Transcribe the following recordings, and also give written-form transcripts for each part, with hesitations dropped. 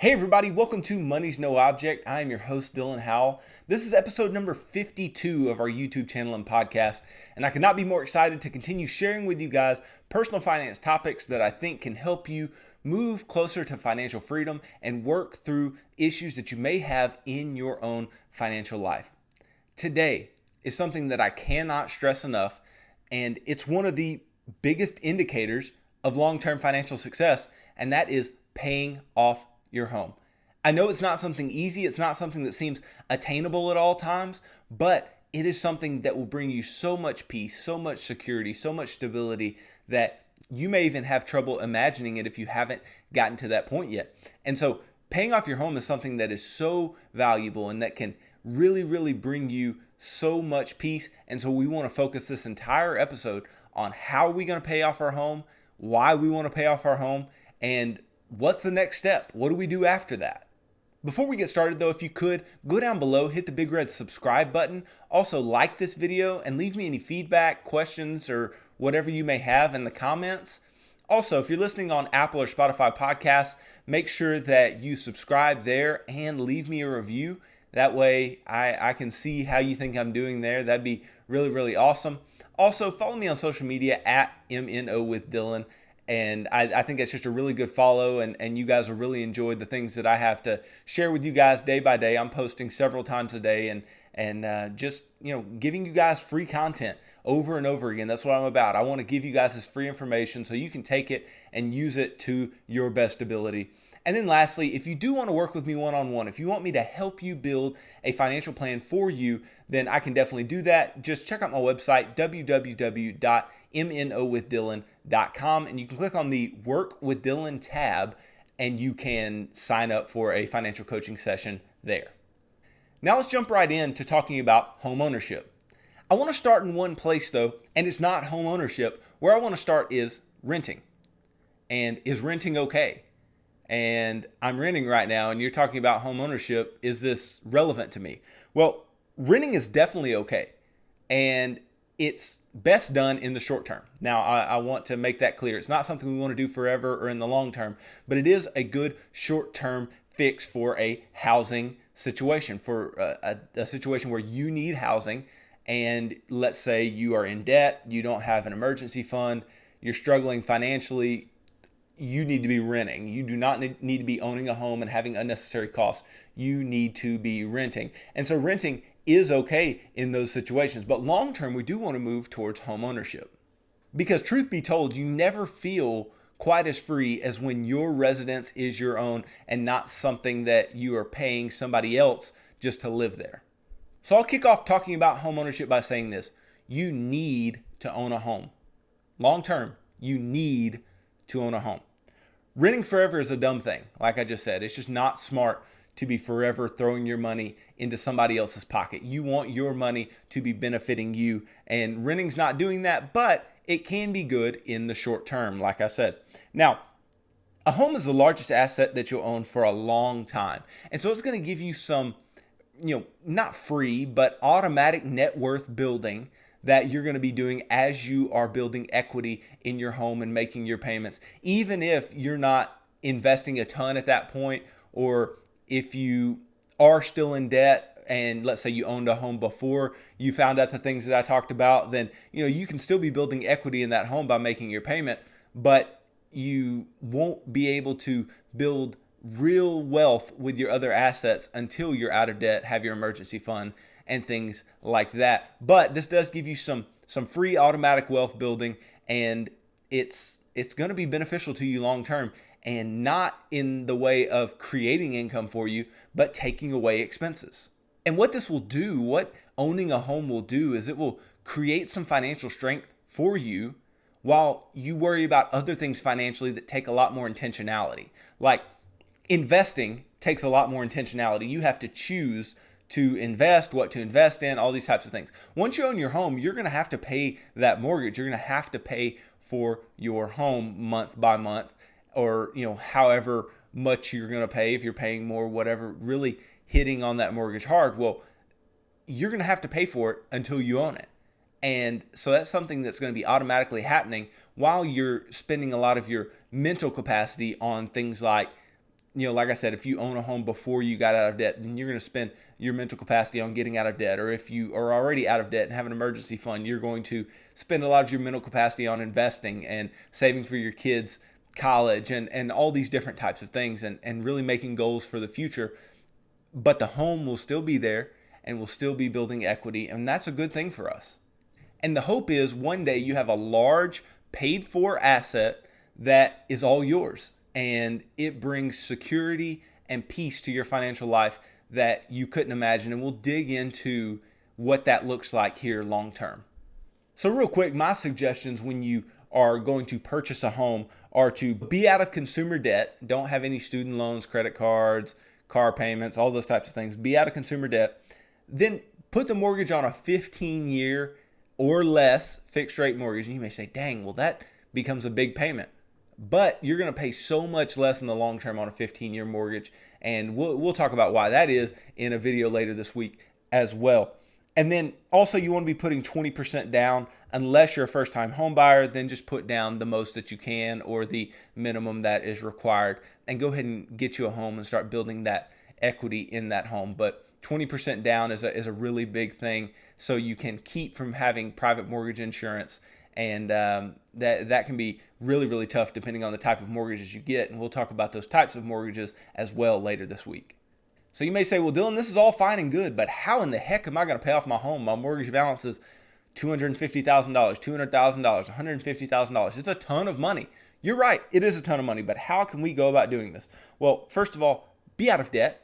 Hey everybody, welcome to Money's No Object. I am your host, Dylan Howell. This is episode number 52 of our YouTube channel and podcast, and I could not be more excited to continue sharing with you guys personal finance topics that I think can help you move closer to financial freedom and work through issues that you may have in your own financial life. Today is something that I cannot stress enough, and it's one of the biggest indicators of long-term financial success, and that is paying off your home. I know it's not something easy, it's not something that seems attainable at all times, but it is something that will bring you so much peace, so much security, so much stability that you may even have trouble imagining it if you haven't gotten to that point yet. And so paying off your home is something that is so valuable and that can really bring you so much peace. And so we want to focus this entire episode on how are we going to pay off our home, why we want to pay off our home, and what's the next step? What do we do after that? Before we get started though, if you could, go down below, hit the big red subscribe button. Also like this video and leave me any feedback, questions, or whatever you may have in the comments. Also, if you're listening on Apple or Spotify podcasts, make sure that you subscribe there and leave me a review. That way I can see how you think I'm doing there. That'd be really awesome. Also, follow me on social media at MNO with Dylan. And I think it's just a really good follow, and you guys will really enjoy the things that I have to share with you guys day by day. I'm posting several times a day and just, giving you guys free content over and over again. That's what I'm about. I want to give you guys this free information so you can take it and use it to your best ability. And then lastly, if you do want to work with me one-on-one, if you want me to help you build a financial plan for you, then I can definitely do that. Just check out my website, www.mnowithdylan.com, and you can click on the Work with Dylan tab, and you can sign up for a financial coaching session there. Now let's jump right into talking about home ownership. I want to start in one place though, and it's not home ownership. Where I want to start is renting. And is renting okay? And I'm renting right now, and you're talking about home ownership. Is this relevant to me? Well, renting is definitely okay, and it's best done in the short term. Now, I want to make that clear. It's not something we want to do forever or in the long term, but it is a good short-term fix for a housing situation, for a situation where you need housing, and let's say you are in debt, you don't have an emergency fund, you're struggling financially. You need to be renting. You do not need to be owning a home and having unnecessary costs. You need to be renting. And so renting is okay in those situations. But long term, we do want to move towards home ownership. Because truth be told, you never feel quite as free as when your residence is your own and not something that you are paying somebody else just to live there. So I'll kick off talking about home ownership by saying this. You need to own a home. Long term, you need to own a home. Renting forever is a dumb thing. Like I just said, it's just not smart to be forever throwing your money into somebody else's pocket. You want your money to be benefiting you, and renting's not doing that, but it can be good in the short term, like I said. Now, a home is the largest asset that you'll own for a long time. And so it's going to give you some, not free, but automatic net worth building that you're going to be doing as you are building equity in your home and making your payments. Even if you're not investing a ton at that point, or if you are still in debt and let's say you owned a home before you found out the things that I talked about, then you can still be building equity in that home by making your payment, but you won't be able to build real wealth with your other assets until you're out of debt, have your emergency fund, and things like that. But this does give you some free automatic wealth building, and it's going to be beneficial to you long term, and not in the way of creating income for you, but taking away expenses. And what this will do, what owning a home will do, is it will create some financial strength for you while you worry about other things financially that take a lot more intentionality. Like investing takes a lot more intentionality. You have to choose to invest, what to invest in, all these types of things. Once you own your home, you're going to have to pay that mortgage. You're going to have to pay for your home month by month, or however much you're going to pay. If you're paying more, whatever, really hitting on that mortgage hard, well, you're going to have to pay for it until you own it. And so that's something that's going to be automatically happening while you're spending a lot of your mental capacity on things like like I said, if you own a home before you got out of debt, then you're going to spend your mental capacity on getting out of debt. Or if you are already out of debt and have an emergency fund, you're going to spend a lot of your mental capacity on investing and saving for your kids' college and all these different types of things and really making goals for the future. But the home will still be there and will still be building equity. And that's a good thing for us. And the hope is one day you have a large paid for asset that is all yours, and it brings security and peace to your financial life that you couldn't imagine. And we'll dig into what that looks like here long term. So real quick, my suggestions when you are going to purchase a home are to be out of consumer debt. Don't have any student loans, credit cards, car payments, all those types of things. Be out of consumer debt. Then put the mortgage on a 15-year or less fixed rate mortgage. And you may say, dang, well, that becomes a big payment. But you're going to pay so much less in the long term on a 15-year mortgage. And we'll talk about why that is in a video later this week as well. And then also you want to be putting 20% down unless you're a first-time home buyer. Then just put down the most that you can or the minimum that is required and go ahead and get you a home and start building that equity in that home. But 20% down is a really big thing, so you can keep from having private mortgage insurance, and that can be really, really tough depending on the type of mortgages you get, and we'll talk about those types of mortgages as well later this week. So you may say, well, Dylan, this is all fine and good, but how in the heck am I going to pay off my home? My mortgage balance is $250,000, $200,000, $150,000. It's a ton of money. You're right, it is a ton of money, but how can we go about doing this? Well, first of all, be out of debt.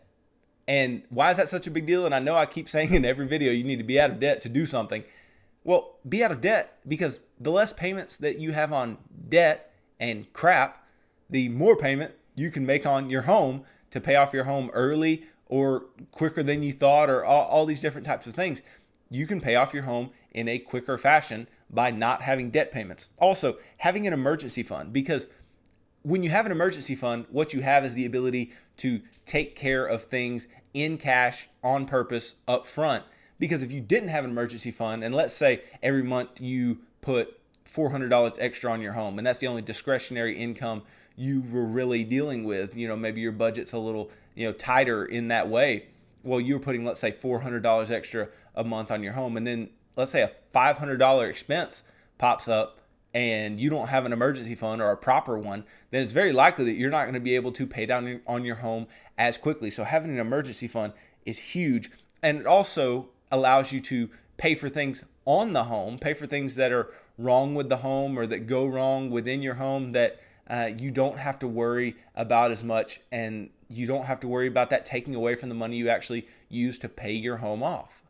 And why is that such a big deal? And I know I keep saying in every video you need to be out of debt to do something. Well, be out of debt because the less payments that you have on debt and crap, the more payment you can make on your home to pay off your home early or quicker than you thought, or all these different types of things. You can pay off your home in a quicker fashion by not having debt payments. Also, having an emergency fund, because when you have an emergency fund, what you have is the ability to take care of things in cash on purpose up front. Because if you didn't have an emergency fund, and let's say every month you put $400 extra on your home, and that's the only discretionary income you were really dealing with, maybe your budget's a little, tighter in that way. Well, you were putting, let's say, $400 extra a month on your home, and then let's say a $500 expense pops up and you don't have an emergency fund or a proper one, then it's very likely that you're not going to be able to pay down on your home as quickly. So having an emergency fund is huge. And it also allows you to pay for things on the home, pay for things that are wrong with the home or that go wrong within your home that you don't have to worry about as much, and you don't have to worry about that taking away from the money you actually use to pay your home off.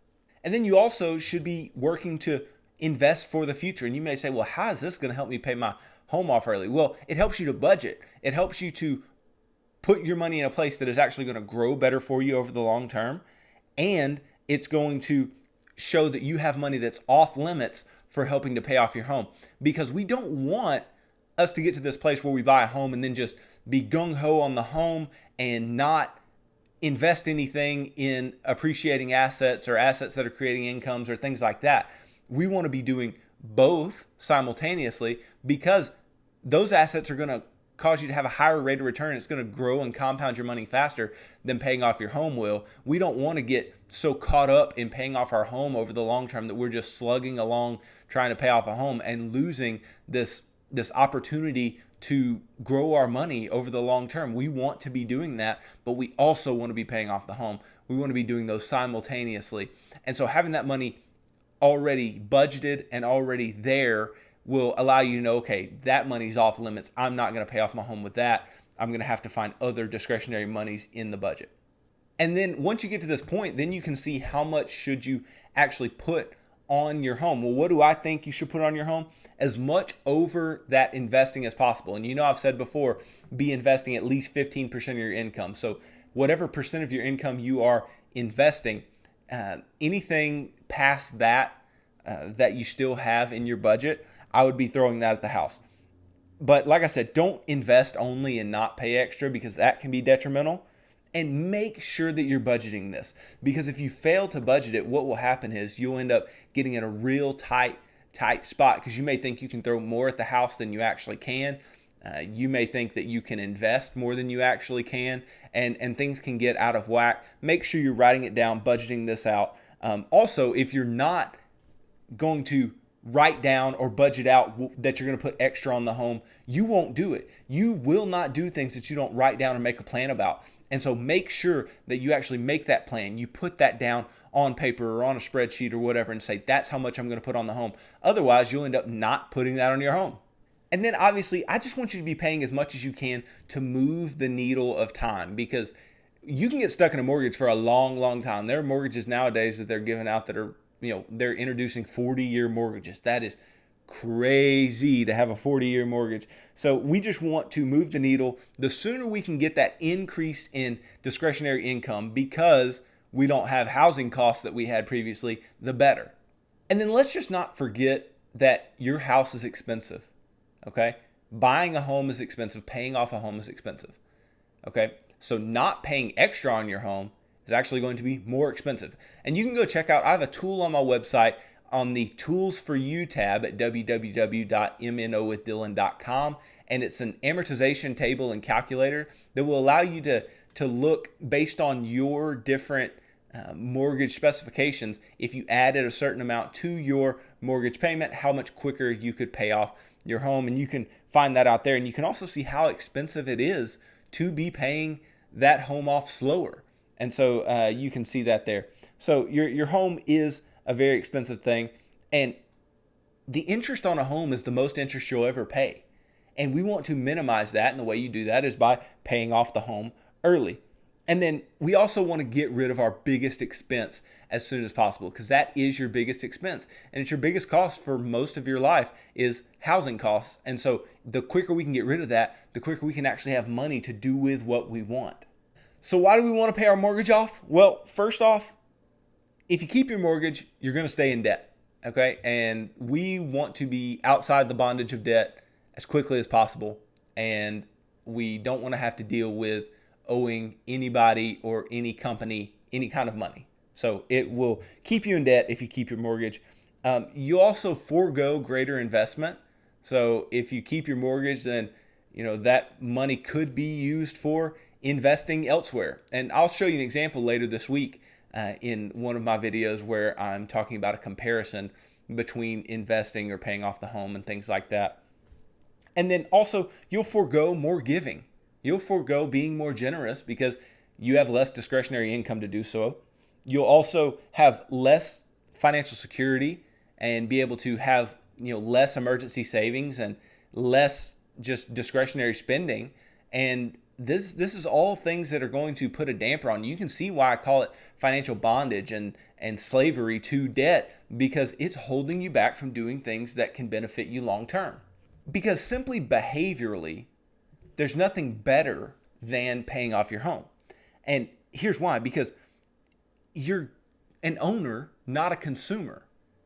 And then you also should be working to invest for the future. And you may say, well, how is this going to help me pay my home off early? Well, it helps you to budget. It helps you to put your money in a place that is actually going to grow better for you over the long term. And it's going to show that you have money that's off limits for helping to pay off your home. Because we don't want us to get to this place where we buy a home and then just be gung-ho on the home and not invest anything in appreciating assets or assets that are creating incomes or things like that. We want to be doing both simultaneously because those assets are going to cause you to have a higher rate of return. It's going to grow and compound your money faster than paying off your home will. We don't want to get so caught up in paying off our home over the long term that we're just slugging along trying to pay off a home and losing this opportunity to grow our money over the long term. We want to be doing that, but we also want to be paying off the home. We want to be doing those simultaneously. And so having that money already budgeted and already there will allow you to know, okay, that money's off limits. I'm not going to pay off my home with that. I'm going to have to find other discretionary monies in the budget. And then once you get to this point, then you can see how much should you actually put on your home. Well, what do I think you should put on your home? As much over that investing as possible. And I've said before, be investing at least 15% of your income. So whatever percent of your income you are investing, anything past that that you still have in your budget, I would be throwing that at the house. But like I said, don't invest only and not pay extra because that can be detrimental. And make sure that you're budgeting this, because if you fail to budget it, what will happen is you'll end up getting in a real tight spot because you may think you can throw more at the house than you actually can. You may think that you can invest more than you actually can, and things can get out of whack. Make sure you're writing it down, budgeting this out. Also, if you're not going to write down or budget out that you're going to put extra on the home, you won't do it. You will not do things that you don't write down or make a plan about. And so make sure that you actually make that plan. You put that down on paper or on a spreadsheet or whatever and say, that's how much I'm going to put on the home. Otherwise, you'll end up not putting that on your home. And then obviously, I just want you to be paying as much as you can to move the needle of time, because you can get stuck in a mortgage for a long, long time. There are mortgages nowadays that they're giving out that are, they're introducing 40-year mortgages. That is crazy to have a 40-year mortgage. So we just want to move the needle. The sooner we can get that increase in discretionary income because we don't have housing costs that we had previously, the better. And then let's just not forget that your house is expensive. Okay? Buying a home is expensive. Paying off a home is expensive. Okay? So not paying extra on your home is actually going to be more expensive. And you can go check out, I have a tool on my website on the Tools for You tab at www.mnowithdillon.com. And it's an amortization table and calculator that will allow you to look based on your different mortgage specifications. If you added a certain amount to your mortgage payment, how much quicker you could pay off your home. And you can find that out there. And you can also see how expensive it is to be paying that home off slower. And so you can see that there. So your home is a very expensive thing. And the interest on a home is the most interest you'll ever pay. And we want to minimize that. And the way you do that is by paying off the home early. And then we also want to get rid of our biggest expense as soon as possible, because that is your biggest expense. And it's your biggest cost for most of your life is housing costs. And so the quicker we can get rid of that, the quicker we can actually have money to do with what we want. So why do we want to pay our mortgage off? Well, first off, if you keep your mortgage, you're going to stay in debt. Okay? And we want to be outside the bondage of debt as quickly as possible. And we don't want to have to deal with owing anybody or any company any kind of money. So it will keep you in debt if you keep your mortgage. You also forego greater investment. So if you keep your mortgage, then that money could be used for investing elsewhere. And I'll show you an example later this week in one of my videos where I'm talking about a comparison between investing or paying off the home and things like that. And then also you'll forego more giving. You'll forego being more generous because you have less discretionary income to do so. You'll also have less financial security and be able to have less emergency savings and less just discretionary spending. And this is all things that are going to put a damper on you. You can see why I call it financial bondage and slavery to debt, because it's holding you back from doing things that can benefit you long term. Because simply behaviorally, there's nothing better than paying off your home. And here's why: because you're an owner, not a consumer,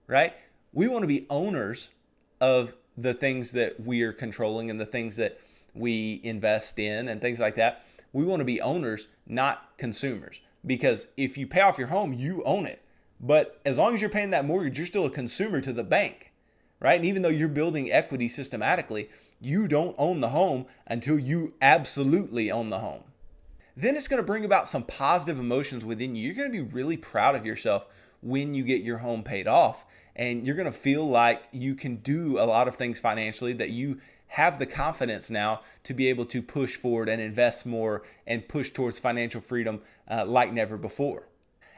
right? We want to be owners of the things that we are controlling and the things that we invest in and things like that. We want to be owners, not consumers. Because if you pay off your home, you own it. But as long as you're paying that mortgage, you're still a consumer to the bank, right? And even though you're building equity systematically, you don't own the home until you absolutely own the home. Then it's going to bring about some positive emotions within you. You're going to be really proud of yourself when you get your home paid off. And you're going to feel like you can do a lot of things financially, that you have the confidence now to be able to push forward and invest more and push towards financial freedom like never before.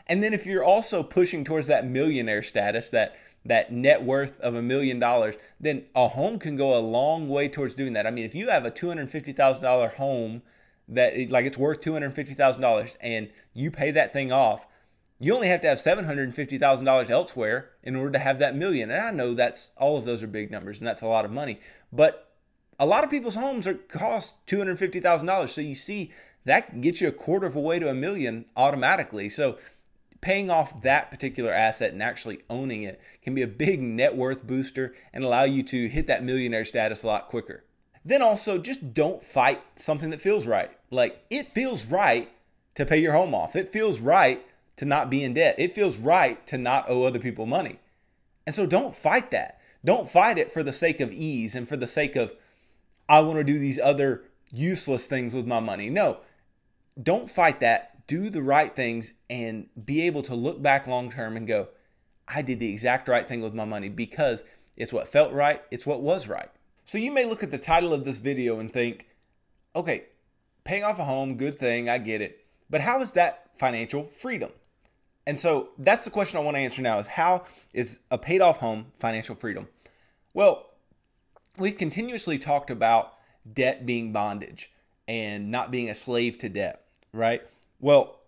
And then if you're also pushing towards that millionaire status, that net worth of $1 million, then a home can go a long way towards doing that. I mean, if you have a $250,000 home that it's worth $250,000 and you pay that thing off, you only have to have $750,000 elsewhere in order to have that million. And I know all of those are big numbers and that's a lot of money, but a lot of people's homes cost $250,000. So you see, that gets you a quarter of a way to $1 million automatically. So paying off that particular asset and actually owning it can be a big net worth booster and allow you to hit that millionaire status a lot quicker. Then also, just don't fight something that feels right. Like, it feels right to pay your home off. It feels right to not be in debt. It feels right to not owe other people money. And so don't fight that. Don't fight it for the sake of ease and for the sake of I want to do these other useless things with my money. No, don't fight that. Do the right things and be able to look back long term and go, I did the exact right thing with my money because it's what felt right, it's what was right. So you may look at the title of this video and think, okay, paying off a home, good thing, I get it. But how is that financial freedom? And so that's the question I want to answer now is how is a paid off home financial freedom? Well, we've continuously talked about debt being bondage and not being a slave to debt, right? Well,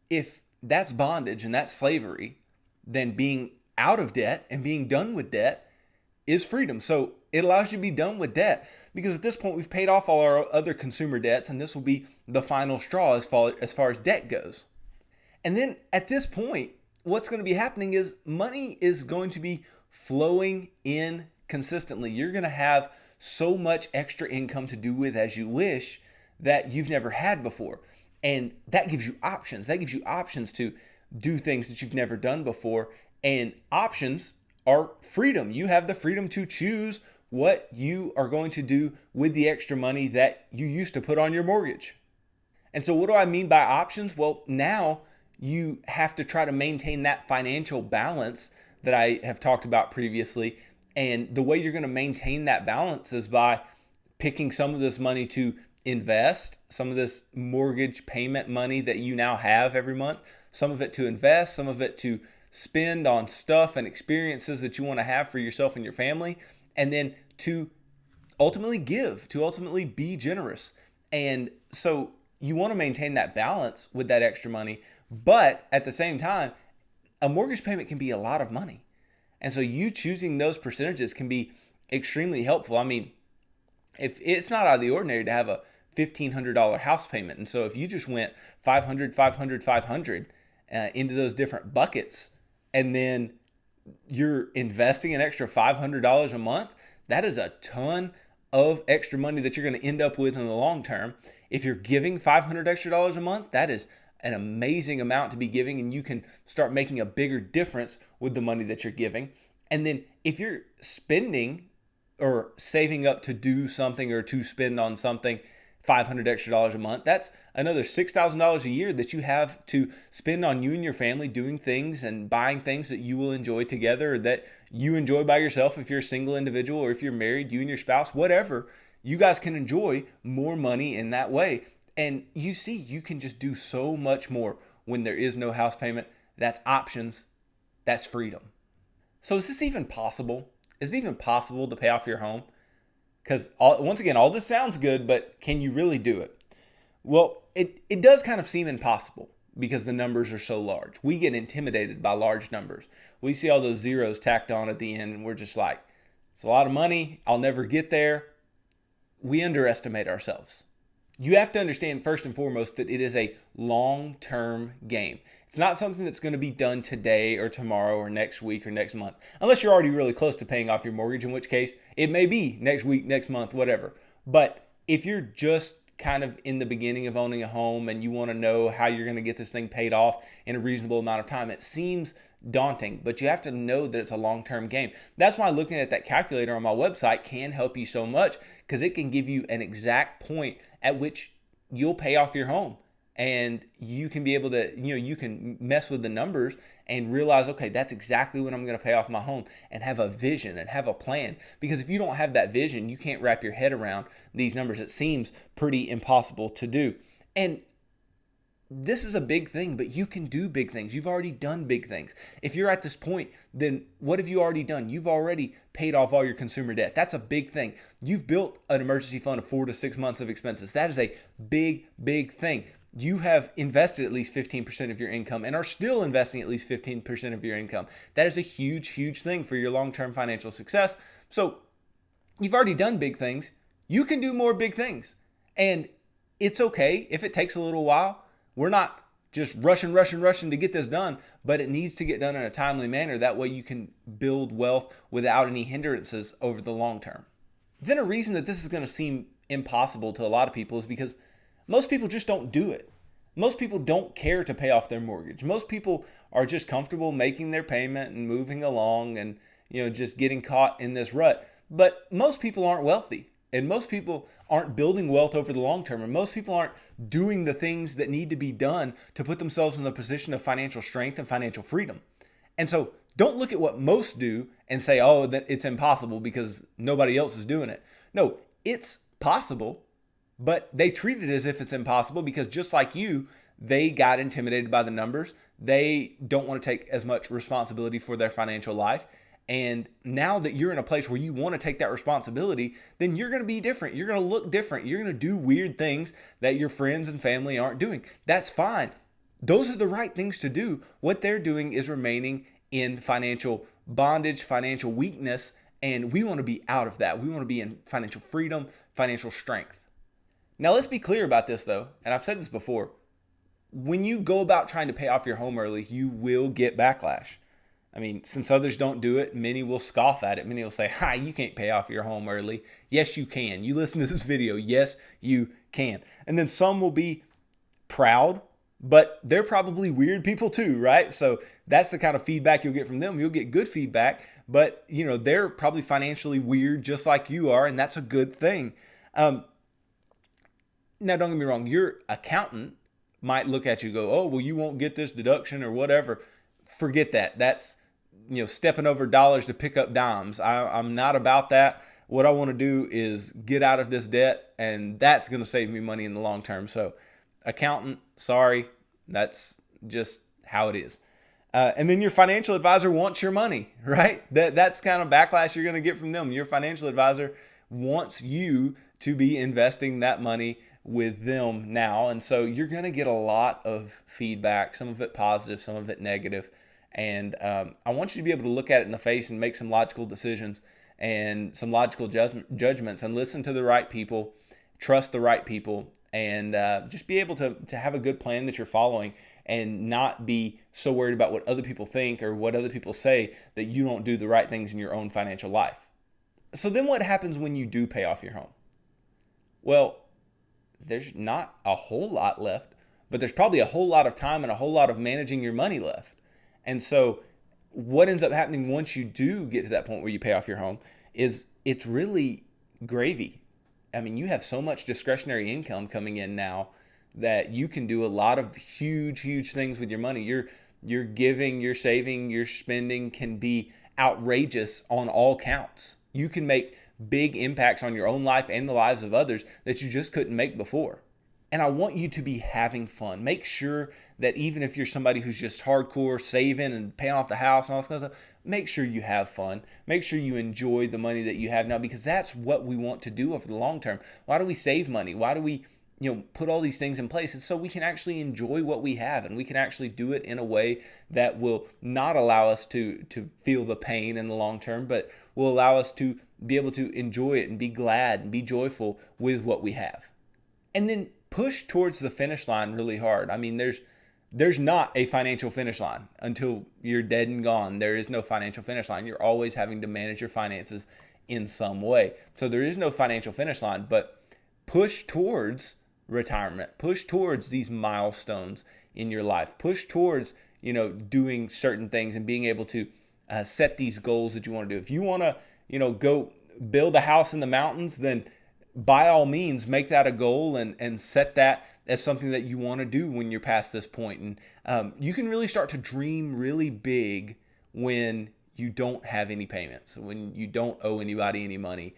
if that's bondage and that's slavery, then being out of debt and being done with debt is freedom. So it allows you to be done with debt because at this point we've paid off all our other consumer debts and this will be the final straw as far as debt goes. And then at this point, what's going to be happening is money is going to be flowing in consistently. You're going to have so much extra income to do with as you wish that you've never had before. And that gives you options. That gives you options to do things that you've never done before. And options are freedom. You have the freedom to choose what you are going to do with the extra money that you used to put on your mortgage. And so what do I mean by options? Well, now you have to try to maintain that financial balance that I have talked about previously. And the way you're going to maintain that balance is by picking some of this money to invest, some of this mortgage payment money that you now have every month, some of it to invest, some of it to spend on stuff and experiences that you want to have for yourself and your family, and then to ultimately give, to ultimately be generous. And so you want to maintain that balance with that extra money, but at the same time, a mortgage payment can be a lot of money. And so you choosing those percentages can be extremely helpful. I mean, if it's not out of the ordinary to have a $1,500 house payment. And so if you just went 500, 500, 500 into those different buckets, and then you're investing an extra $500 a month, that is a ton of extra money that you're going to end up with in the long term. If you're giving $500 extra a month, that is an amazing amount to be giving, and you can start making a bigger difference with the money that you're giving. And then if you're spending or saving up to do something or to spend on something, $500 extra a month, that's another $6,000 a year that you have to spend on you and your family doing things and buying things that you will enjoy together or that you enjoy by yourself. If you're a single individual or if you're married, you and your spouse, whatever, you guys can enjoy more money in that way. And you see, you can just do so much more when there is no house payment. That's options. That's freedom. So is this even possible? Is it even possible to pay off your home? Because once again, all this sounds good, but can you really do it? Well, it does kind of seem impossible because the numbers are so large. We get intimidated by large numbers. We see all those zeros tacked on at the end and we're just like, it's a lot of money. I'll never get there. We underestimate ourselves. You have to understand first and foremost that it is a long-term game. It's not something that's going to be done today or tomorrow or next week or next month, unless you're already really close to paying off your mortgage, in which case it may be next week, next month, whatever. But if you're just kind of in the beginning of owning a home and you want to know how you're going to get this thing paid off in a reasonable amount of time, it seems daunting, but you have to know that it's a long-term game. That's why looking at that calculator on my website can help you so much, because it can give you an exact point at which you'll pay off your home, and you can be able to, you can mess with the numbers and realize, okay, that's exactly when I'm going to pay off my home, and have a vision and have a plan. Because if you don't have that vision, you can't wrap your head around these numbers. It seems pretty impossible to do. And this is a big thing, but you can do big things. You've already done big things. If you're at this point, then what have you already done? You've already paid off all your consumer debt. That's a big thing. You've built an emergency fund of 4 to 6 months of expenses. That is a big, big thing. You have invested at least 15% of your income and are still investing at least 15% of your income. That is a huge, huge thing for your long-term financial success. So you've already done big things. You can do more big things. And it's okay if it takes a little while. We're not just rushing to get this done, but it needs to get done in a timely manner. That way you can build wealth without any hindrances over the long term. Then a reason that this is going to seem impossible to a lot of people is because most people just don't do it. Most people don't care to pay off their mortgage. Most people are just comfortable making their payment and moving along and, just getting caught in this rut. But most people aren't wealthy. And most people aren't building wealth over the long term. And most people aren't doing the things that need to be done to put themselves in a position of financial strength and financial freedom. And so don't look at what most do and say, oh, that it's impossible because nobody else is doing it. No, it's possible, but they treat it as if it's impossible because just like you, they got intimidated by the numbers. They don't want to take as much responsibility for their financial life. And now that you're in a place where you want to take that responsibility, then you're going to be different. You're going to look different. You're going to do weird things that your friends and family aren't doing. That's fine. Those are the right things to do. What they're doing is remaining in financial bondage, financial weakness, and we want to be out of that. We want to be in financial freedom, financial strength. Now, let's be clear about this though, and I've said this before. When you go about trying to pay off your home early, you will get backlash. I mean, since others don't do it, many will scoff at it. Many will say, hi, you can't pay off your home early. Yes, you can. You listen to this video. Yes, you can. And then some will be proud, but they're probably weird people too, right? So that's the kind of feedback you'll get from them. You'll get good feedback, but they're probably financially weird just like you are, and that's a good thing. Now, don't get me wrong. Your accountant might look at you and go, oh, well, you won't get this deduction or whatever. Forget that. That's stepping over dollars to pick up dimes. I'm not about that. What I want to do is get out of this debt, and that's going to save me money in the long term. So, accountant, sorry, that's just how it is. And then your financial advisor wants your money, right? That's kind of backlash you're going to get from them. Your financial advisor wants you to be investing that money with them now. And so you're going to get a lot of feedback, some of it positive, some of it negative. And I want you to be able to look at it in the face and make some logical decisions and some logical judgments and listen to the right people, trust the right people, and just be able to have a good plan that you're following and not be so worried about what other people think or what other people say that you don't do the right things in your own financial life. So then what happens when you do pay off your home? Well, there's not a whole lot left, but there's probably a whole lot of time and a whole lot of managing your money left. And so what ends up happening once you do get to that point where you pay off your home is it's really gravy. I mean, you have so much discretionary income coming in now that you can do a lot of huge things with your money. Your giving, your saving, your spending can be outrageous on all counts. You can make big impacts on your own life and the lives of others that you just couldn't make before. And I want you to be having fun. Make sure that even if you're somebody who's just hardcore saving and paying off the house and all this kind of stuff, make sure you have fun. Make sure you enjoy the money that you have now, because that's what we want to do over the long term. Why do we save money? Why do we put all these things in place? It's so we can actually enjoy what we have, and we can actually do it in a way that will not allow us to feel the pain in the long term, but will allow us to be able to enjoy it and be glad and be joyful with what we have. And then push towards the finish line really hard. I mean, there's not a financial finish line until you're dead and gone. There is no financial finish line. You're always having to manage your finances in some way. So there is no financial finish line, but push towards retirement. Push towards these milestones in your life. Push towards, doing certain things and being able to set these goals that you want to do. If you want to, go build a house in the mountains, then by all means, make that a goal and set that as something that you want to do when you're past this point. And you can really start to dream really big when you don't have any payments, when you don't owe anybody any money,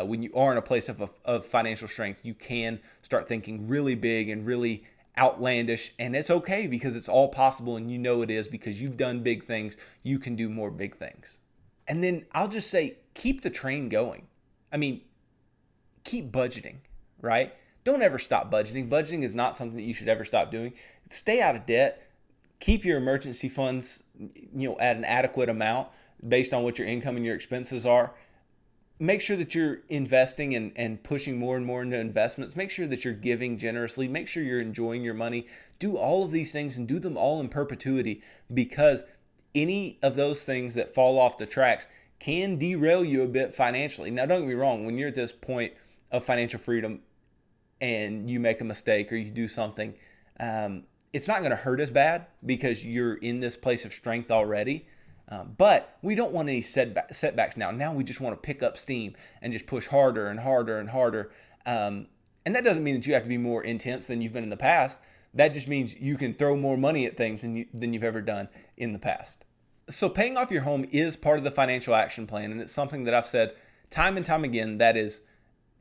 when you are in a place of financial strength. You can start thinking really big and really outlandish, and it's okay because it's all possible, and it is because you've done big things. You can do more big things. And then I'll just say, keep the train going. I mean, keep budgeting, right? Don't ever stop budgeting. Budgeting is not something that you should ever stop doing. Stay out of debt. Keep your emergency funds, at an adequate amount based on what your income and your expenses are. Make sure that you're investing and pushing more and more into investments. Make sure that you're giving generously. Make sure you're enjoying your money. Do all of these things and do them all in perpetuity, because any of those things that fall off the tracks can derail you a bit financially. Now, don't get me wrong. When you're at this point of financial freedom and you make a mistake or you do something, it's not going to hurt as bad because you're in this place of strength already. But we don't want any setbacks now. Now we just want to pick up steam and just push harder and harder and harder. And that doesn't mean that you have to be more intense than you've been in the past. That just means you can throw more money at things than you've ever done in the past. So paying off your home is part of the financial action plan, and it's something that I've said time and time again that is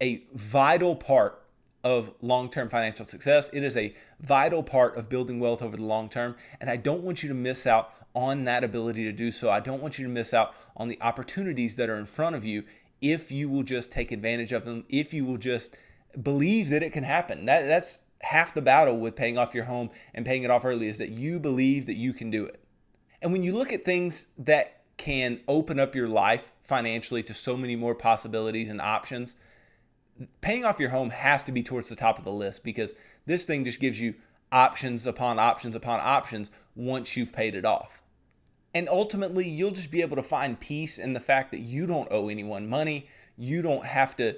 a vital part of long-term financial success. It is a vital part of building wealth over the long term, and I don't want you to miss out on that ability to do so. I don't want you to miss out on the opportunities that are in front of you if you will just take advantage of them, if you will just believe that it can happen. That's half the battle with paying off your home and paying it off early, is that you believe that you can do it. And when you look at things that can open up your life financially to so many more possibilities and options, paying off your home has to be towards the top of the list, because this thing just gives you options upon options upon options once you've paid it off. And ultimately, you'll just be able to find peace in the fact that you don't owe anyone money. You don't have to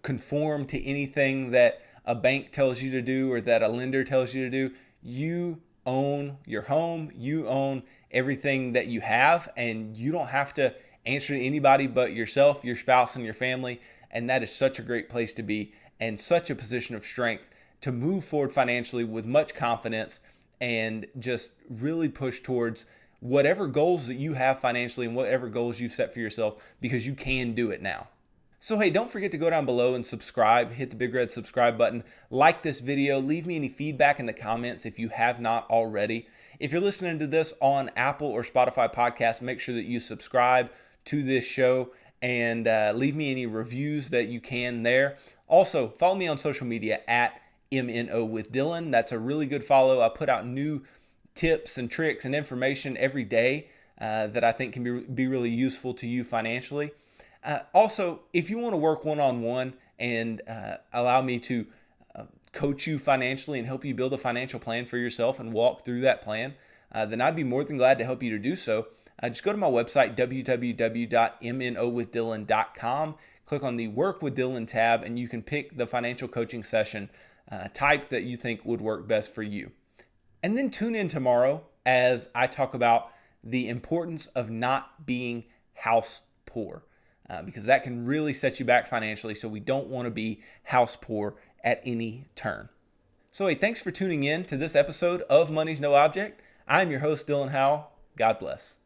conform to anything that a bank tells you to do or that a lender tells you to do. You own your home. You own everything that you have, and you don't have to answer to anybody but yourself, your spouse, and your family. And that is such a great place to be, and such a position of strength to move forward financially with much confidence and just really push towards whatever goals that you have financially and whatever goals you've set for yourself, because you can do it now. So hey, don't forget to go down below and subscribe. Hit the big red subscribe button. Like this video. Leave me any feedback in the comments if you have not already. If you're listening to this on Apple or Spotify podcasts, make sure that you subscribe to this show and leave me any reviews that you can there. Also, follow me on social media at MNO with Dylan. That's a really good follow. I put out new tips and tricks and information every day that I think can be really useful to you financially. Also, if you want to work one-on-one and allow me to coach you financially and help you build a financial plan for yourself and walk through that plan, then I'd be more than glad to help you to do so. Just go to my website, www.mnowithdylan.com. Click on the Work with Dylan tab, and you can pick the financial coaching session type that you think would work best for you. And then tune in tomorrow as I talk about the importance of not being house poor, because that can really set you back financially. So we don't want to be house poor at any turn. So hey, thanks for tuning in to this episode of Money's No Object. I'm your host, Dylan Howell. God bless.